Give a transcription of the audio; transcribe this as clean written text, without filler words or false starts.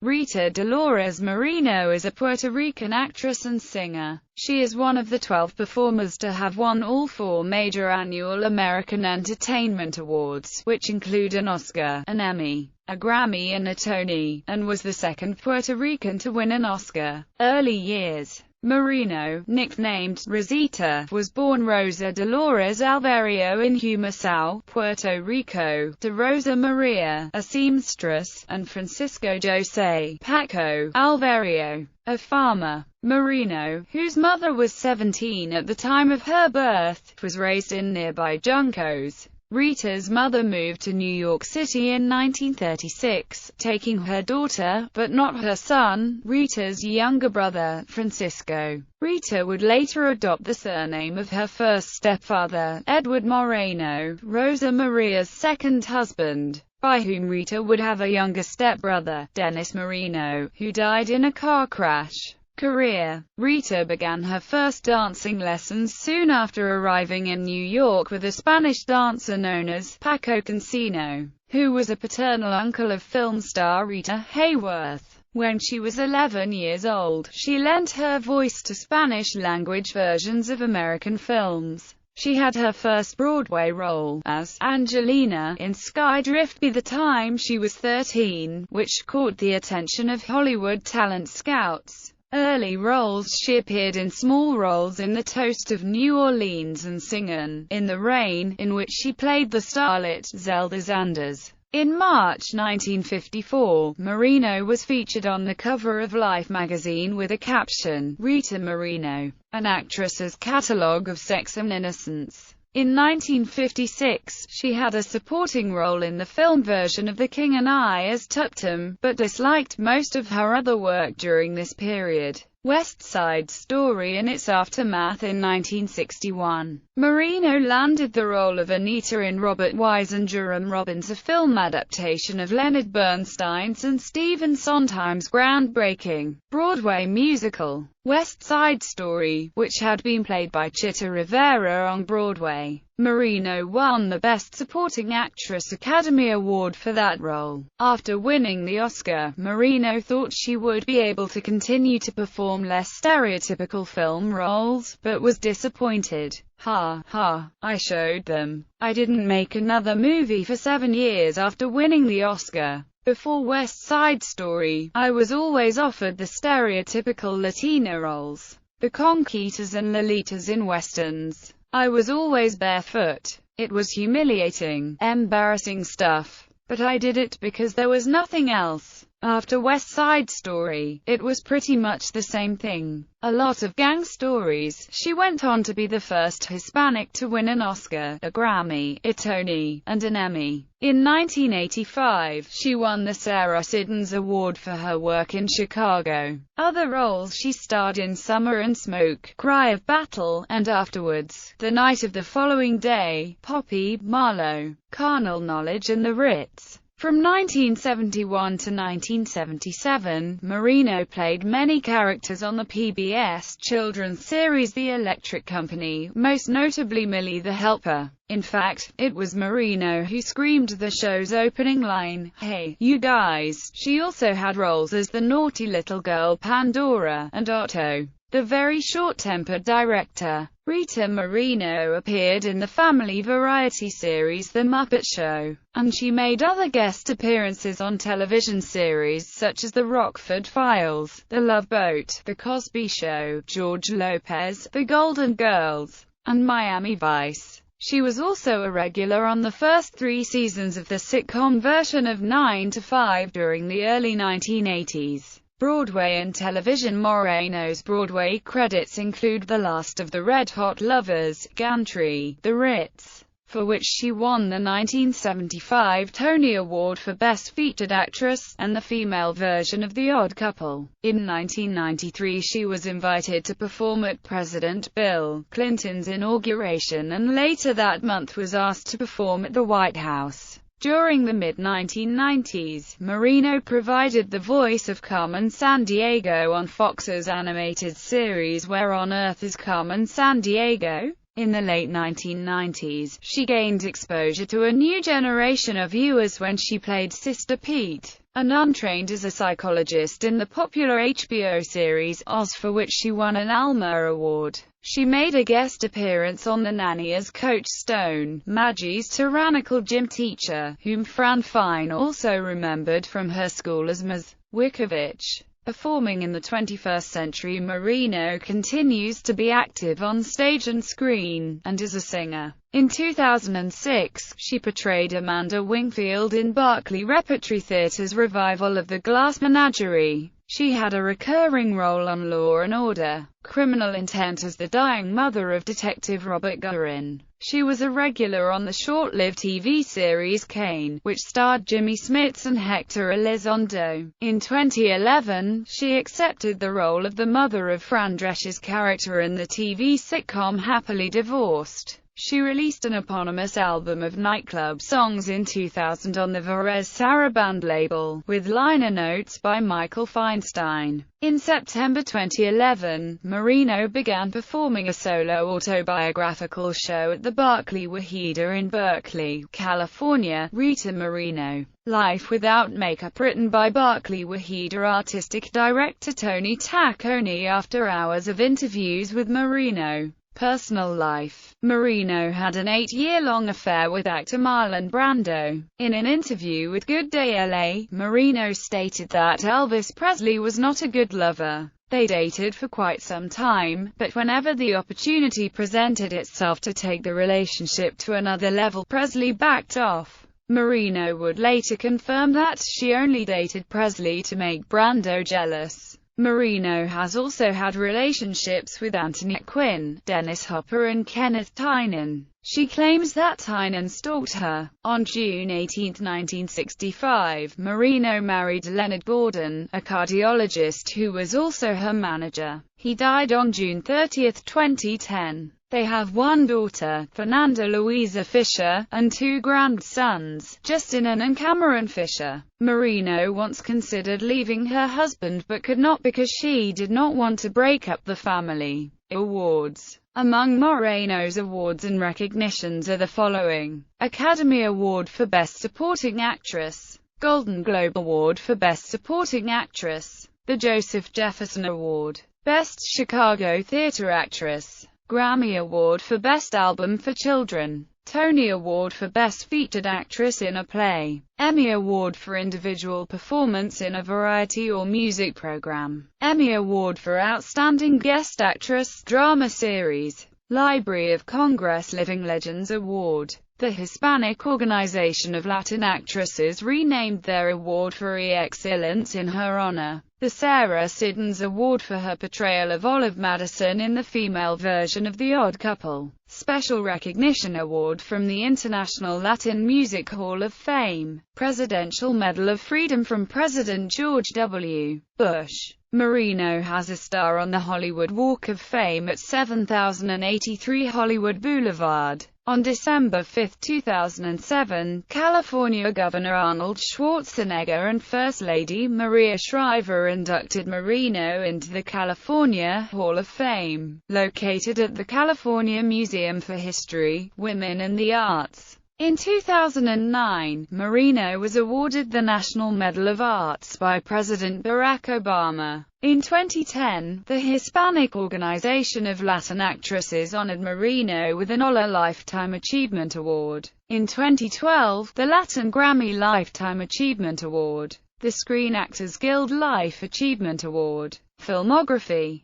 Rita Dolores Moreno is a Puerto Rican actress and singer. She is one of the 12 performers to have won all 4 major annual American Entertainment Awards, which include an Oscar, an Emmy, a Grammy and a Tony, and was the second Puerto Rican to win an Oscar. Early years. Moreno, nicknamed Rosita, was born Rosa Dolores Alvario in Humacao, Puerto Rico, to Rosa Maria, a seamstress, and Francisco José Paco Alvario, a farmer. Moreno, whose mother was 17 at the time of her birth, was raised in nearby Juncos. Rita's mother moved to New York City in 1936, taking her daughter, but not her son, Rita's younger brother, Francisco. Rita would later adopt the surname of her first stepfather, Edward Moreno, Rosa Maria's second husband, by whom Rita would have a younger stepbrother, Dennis Moreno, who died in a car crash. Career. Rita began her first dancing lessons soon after arriving in New York with a Spanish dancer known as Paco Cancino, who was a paternal uncle of film star Rita Hayworth. When she was 11 years old, she lent her voice to Spanish-language versions of American films. She had her first Broadway role, as Angelina, in Skydrift by the time she was 13, which caught the attention of Hollywood talent scouts. Early roles. She appeared in small roles in The Toast of New Orleans and Singin' in the Rain, in which she played the starlet Zelda Zanders. In March 1954, Moreno was featured on the cover of Life magazine with a caption, "Rita Moreno, an actress's catalogue of sex and innocence." In 1956, she had a supporting role in the film version of The King and I as Tuptim, but disliked most of her other work during this period. West Side Story and its aftermath. In 1961, Moreno landed the role of Anita in Robert Wise and Jerome Robbins, a film adaptation of Leonard Bernstein's and Stephen Sondheim's groundbreaking Broadway musical, West Side Story, which had been played by Chita Rivera on Broadway. Moreno won the Best Supporting Actress Academy Award for that role. After winning the Oscar, Moreno thought she would be able to continue to perform less stereotypical film roles, but was disappointed. "Ha, ha, I showed them. I didn't make another movie for 7 years after winning the Oscar. Before West Side Story, I was always offered the stereotypical Latina roles, the Conquitas and Lolitas in westerns. I was always barefoot. It was humiliating, embarrassing stuff. But I did it because there was nothing else." After West Side Story, it was pretty much the same thing. A lot of gang stories. She went on to be the first Hispanic to win an Oscar, a Grammy, a Tony, and an Emmy. In 1985, she won the Sarah Siddons Award for her work in Chicago. Other roles. She starred in Summer and Smoke, Cry of Battle, and afterwards, The Night of the Following Day, Poppy, Marlowe, Carnal Knowledge and The Ritz. From 1971 to 1977, Moreno played many characters on the PBS children's series The Electric Company, most notably Millie the Helper. In fact, it was Moreno who screamed the show's opening line, "Hey, you guys." She also had roles as the naughty little girl Pandora, and Otto, the very short-tempered director. Rita Moreno appeared in the family variety series The Muppet Show, and she made other guest appearances on television series such as The Rockford Files, The Love Boat, The Cosby Show, George Lopez, The Golden Girls, and Miami Vice. She was also a regular on the first 3 seasons of the sitcom version of 9 to 5 during the early 1980s. Broadway and television. Moreno's Broadway credits include The Last of the Red Hot Lovers, Gantry, The Ritz, for which she won the 1975 Tony Award for Best Featured Actress, and the female version of The Odd Couple. In 1993 she was invited to perform at President Bill Clinton's inauguration, and later that month was asked to perform at the White House. During the mid-1990s, Moreno provided the voice of Carmen Sandiego on Fox's animated series Where on Earth is Carmen Sandiego? In the late 1990s, she gained exposure to a new generation of viewers when she played Sister Pete, a nun trained as a psychologist in the popular HBO series Oz, for which she won an Alma Award. She made a guest appearance on The Nanny as Coach Stone, Maggie's tyrannical gym teacher, whom Fran Fine also remembered from her school as Ms. Wickovich. Performing in the 21st century, Moreno continues to be active on stage and screen, and as a singer. In 2006, she portrayed Amanda Wingfield in Berkeley Repertory Theatre's revival of The Glass Menagerie. She had a recurring role on Law & Order: Criminal Intent as the dying mother of Detective Robert Guerin. She was a regular on the short-lived TV series Kane, which starred Jimmy Smits and Hector Elizondo. In 2011, she accepted the role of the mother of Fran Drescher's character in the TV sitcom Happily Divorced. She released an eponymous album of nightclub songs in 2000 on the Varese Sarabande label, with liner notes by Michael Feinstein. In September 2011, Moreno began performing a solo autobiographical show at the Berkeley Wahida in Berkeley, California. Rita Moreno. Life Without Makeup, written by Berkeley Wahida artistic director Tony Tacconi after hours of interviews with Moreno. Personal life. Moreno had an 8-year-long affair with actor Marlon Brando. In an interview with Good Day LA, Moreno stated that Elvis Presley was not a good lover. They dated for quite some time, but whenever the opportunity presented itself to take the relationship to another level, Presley backed off. Moreno would later confirm that she only dated Presley to make Brando jealous. Moreno has also had relationships with Antoinette Quinn, Dennis Hopper and Kenneth Tynan. She claims that Tynan stalked her. On June 18, 1965, Moreno married Leonard Gordon, a cardiologist who was also her manager. He died on June 30, 2010. They have one daughter, Fernanda Louisa Fisher, and 2 grandsons, Justin and Cameron Fisher. Moreno once considered leaving her husband but could not because she did not want to break up the family. Awards. Among Moreno's awards and recognitions are the following: Academy Award for Best Supporting Actress, Golden Globe Award for Best Supporting Actress, the Joseph Jefferson Award, Best Chicago Theater Actress, Grammy Award for Best Album for Children, Tony Award for Best Featured Actress in a Play, Emmy Award for Individual Performance in a Variety or Music Program, Emmy Award for Outstanding Guest Actress, Drama Series, Library of Congress Living Legends Award. The Hispanic Organization of Latin Actresses renamed their award for excellence in her honor. The Sarah Siddons Award for her portrayal of Olive Madison in the female version of The Odd Couple. Special Recognition Award from the International Latin Music Hall of Fame. Presidential Medal of Freedom from President George W. Bush. Moreno has a star on the Hollywood Walk of Fame at 7083 Hollywood Boulevard. On December 5, 2007, California Governor Arnold Schwarzenegger and First Lady Maria Shriver inducted Moreno into the California Hall of Fame, located at the California Museum for History, Women and the Arts. In 2009, Moreno was awarded the National Medal of Arts by President Barack Obama. In 2010, the Hispanic Organization of Latin Actresses honored Moreno with an OLA Lifetime Achievement Award. In 2012, the Latin Grammy Lifetime Achievement Award, the Screen Actors Guild Life Achievement Award. Filmography.